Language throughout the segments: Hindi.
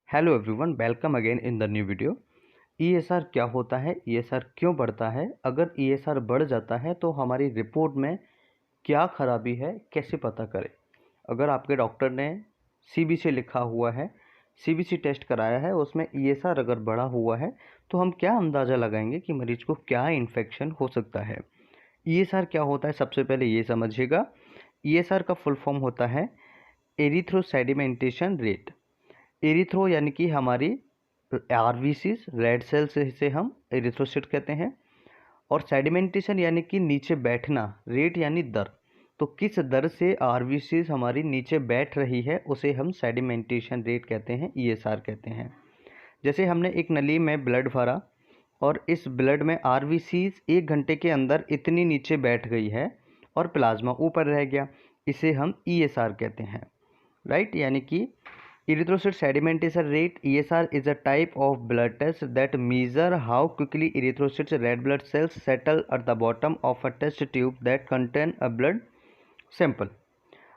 Hello everyone, welcome again in the new video. ESR क्या होता है, ईएसआर क्यों बढ़ता है, अगर ईएसआर बढ़ जाता है तो हमारी रिपोर्ट में क्या खराबी है, कैसे पता करें। अगर आपके डॉक्टर ने सीबीसी लिखा हुआ है, सीबीसी टेस्ट कराया है, उसमें ईएसआर अगर बढ़ा हुआ है तो हम क्या अंदाज़ा लगाएंगे कि मरीज को क्या इन्फेक्शन हो सकता है। ईएसआर क्या होता है, सबसे पहले ये समझिएगा। ईएसआर का फुल फॉर्म होता है एरिथ्रोसेडिमेंटेशन रेट। एरिथ्रो यानी कि हमारी आरबीसीज, रेड सेल्स से हम एरिथ्रोसाइट कहते हैं। और सेडिमेंटेशन यानी कि नीचे बैठना, रेट यानी दर। तो किस दर से आरबीसीज हमारी नीचे बैठ रही है उसे हम सेडिमेंटेशन रेट कहते हैं, ईएसआर कहते हैं। जैसे हमने एक नली में ब्लड भरा और इस ब्लड में आरबीसीज 1 घंटे के अंदर इतनी नीचे बैठ गई है और प्लाज्मा ऊपर रह गया, इसे हम ईएसआर कहते हैं, राइट। यानी कि erythrocyte sedimentation rate ESR is a type of blood test that measure how quickly erythrocytes red blood cells settle at the bottom of a test tube that contain a blood sample।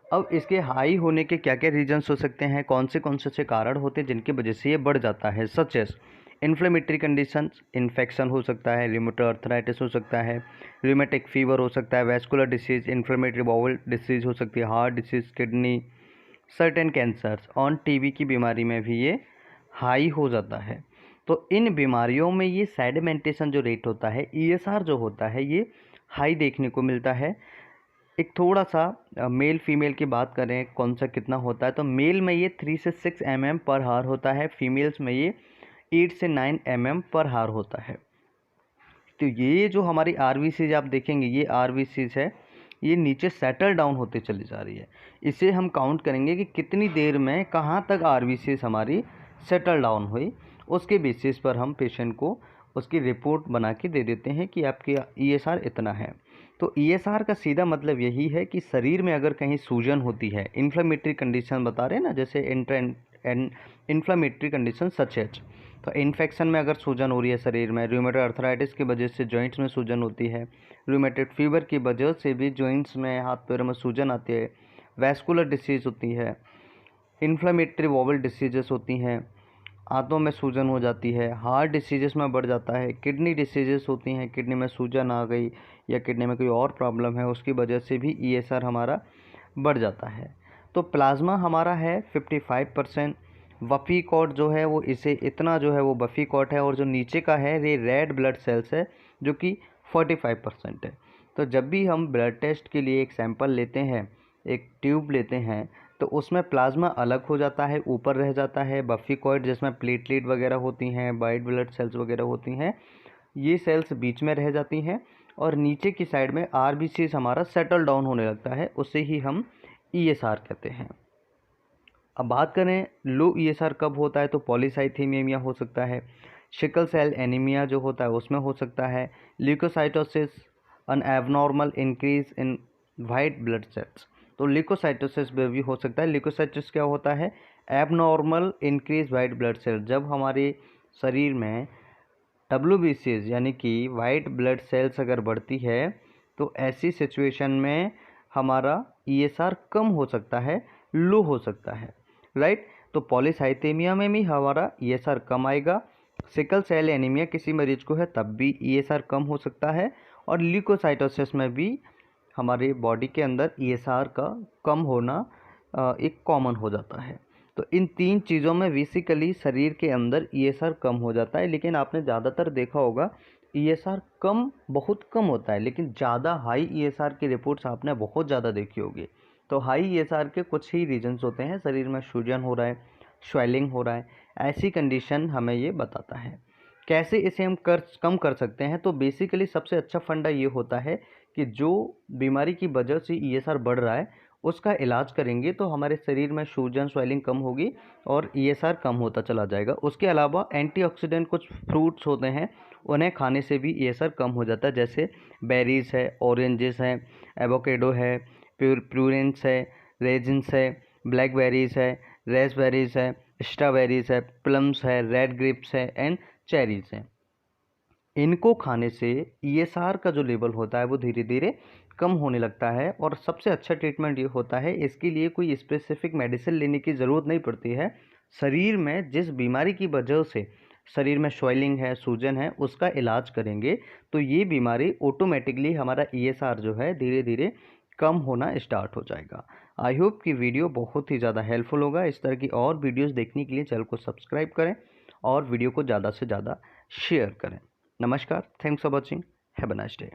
अब इसके हाई होने के क्या क्या रीजन्स हो सकते हैं, कौन से कारण होते हैं जिनकी वजह से ये बढ़ जाता है। Such as inflammatory conditions, infection हो सकता है, रूमेटॉइड अर्थराइटिस हो सकता है, रूमेटिक फीवर हो सकता है, vascular disease, inflammatory bowel disease हो सकती है, heart disease, kidney, certain cancers और टीबी की बीमारी में भी ये हाई हो जाता है। तो इन बीमारियों में ये सेडिमेंटेशन जो रेट होता है, ईएसआर जो होता है, ये हाई देखने को मिलता है। एक थोड़ा सा मेल फीमेल की बात करें कौन सा कितना होता है, तो मेल में ये 3 से 6 mm पर हार होता है, फीमेल्स में ये 8 से 9 mm पर हार होता है। तो ये जो हमारी आरबीसीज आप देखेंगे, ये आरबीसीज है, ये नीचे सेटल डाउन होते चली जा रही है। इसे हम काउंट करेंगे कि कितनी देर में कहाँ तक आरबीसीज हमारी सेटल डाउन हुई, उसके बेसिस पर हम पेशेंट को उसकी रिपोर्ट बना के दे देते हैं कि आपकी ईएसआर इतना है। तो ईएसआर का सीधा मतलब यही है कि शरीर में अगर कहीं सूजन होती है, इन्फ्लेमेटरी कंडीशन बता रहे हैं ना, जैसे इन्फ्लेमेटरी कंडीशन सच एच, तो इन्फेक्शन में अगर सूजन हो रही है शरीर में, रूमेटॉइड अर्थराइटिस की वजह से जॉइंट्स में सूजन होती है, रूमेटॉइड फीवर की वजह से भी जॉइंट्स में, हाथ पैरों में सूजन आती है, वैस्कुलर डिसीज़ होती है, इन्फ्लेमेटरी वॉवल डिसीजेस होती हैं, आंतों में सूजन हो जाती है, हार्ट डिसीजेस में बढ़ जाता है, किडनी डिसीजेस होती हैं, किडनी में सूजन आ गई या किडनी में कोई और प्रॉब्लम है, उसकी वजह से भी ईएसआर हमारा बढ़ जाता है। तो प्लाज्मा हमारा है 55%, वफ़ी कॉट जो है वो इसे इतना जो है वो वफ़ी कॉट है, और जो नीचे का है ये रेड ब्लड सेल्स है जो कि 45% है। तो जब भी हम ब्लड टेस्ट के लिए एक सैंपल लेते हैं, एक ट्यूब लेते हैं, तो उसमें प्लाज्मा अलग हो जाता है, ऊपर रह जाता है। बफीकॉइड जिसमें प्लेटलेट वगैरह होती हैं, वाइट ब्लड सेल्स वगैरह होती हैं, ये सेल्स बीच में रह जाती हैं और नीचे की साइड में आरबीसीज हमारा सेटल डाउन होने लगता है, उसे ही हम ईएसआर कहते हैं। अब बात करें लो ईएसआर कब होता है, तो पॉलीसाइथेमिया हो सकता है, सिकल सेल एनीमिया जो होता है उसमें हो सकता है, leukocytosis, an abnormal increase in white blood cells, तो ल्यूकोसाइटोसिस में भी हो सकता है। ल्यूकोसाइटोसिस क्या होता है, abnormal increase white blood cell. जब हमारे शरीर में डब्ल्यूबीसीज यानी कि वाइट ब्लड सेल्स अगर बढ़ती है तो ऐसी सिचुएशन में हमारा ईएसआर कम हो सकता है, लो हो सकता है, राइट। तो पॉलीसाइथेमिया में भी हमारा ईएसआर कम आएगा, सिकल सेल एनीमिया किसी मरीज को है तब भी ईएसआर कम हो सकता है, और ल्यूकोसाइटोसिस में भी हमारे बॉडी के अंदर ईएसआर का कम होना एक कॉमन हो जाता है। तो इन 3 चीज़ों में बेसिकली शरीर के अंदर ईएसआर कम हो जाता है, लेकिन आपने ज़्यादातर देखा होगा ईएसआर कम, बहुत कम होता है, लेकिन ज़्यादा हाई ईएसआर की रिपोर्ट्स आपने बहुत ज़्यादा देखी होगी। तो हाई ईएसआर के कुछ ही रीजन्स होते हैं, शरीर में सूजन हो रहा है, स्वेलिंग हो रहा है, ऐसी कंडीशन हमें ये बताता है। कैसे इसे हम कम कर सकते हैं, तो बेसिकली सबसे अच्छा फंडा ये होता है कि जो बीमारी की वजह से ईएसआर बढ़ रहा है उसका इलाज करेंगे तो हमारे शरीर में सूजन, स्वेलिंग कम होगी और ईएसआर कम होता चला जाएगा। उसके अलावा एंटीऑक्सीडेंट कुछ फ्रूट्स होते हैं, उन्हें खाने से भी ईएसआर कम हो जाता है, जैसे बेरीज है, ऑरेंजेस हैं, एवोकेडो है, प्रूरेंस है, रेजिन्स है, ब्लैकबेरीज है, रेसबेरीज है, स्ट्रॉबेरीज है, प्लम्स है, रेड ग्रेप्स है एंड चेरीज है। इनको खाने से ईएसआर का जो लेवल होता है वो धीरे धीरे कम होने लगता है, और सबसे अच्छा ट्रीटमेंट ये होता है, इसके लिए कोई स्पेसिफिक मेडिसिन लेने की ज़रूरत नहीं पड़ती है। शरीर में जिस बीमारी की वजह से शरीर में स्वेलिंग है, सूजन है, उसका इलाज करेंगे तो ये बीमारी ऑटोमेटिकली हमारा ईएसआर जो है धीरे धीरे कम होना स्टार्ट हो जाएगा। आई होप कि वीडियो बहुत ही ज़्यादा हेल्पफुल होगा। इस तरह की और वीडियोस देखने के लिए चैनल को सब्सक्राइब करें और वीडियो को ज़्यादा से ज़्यादा शेयर करें। नमस्कार, thanks for watching, have a nice day.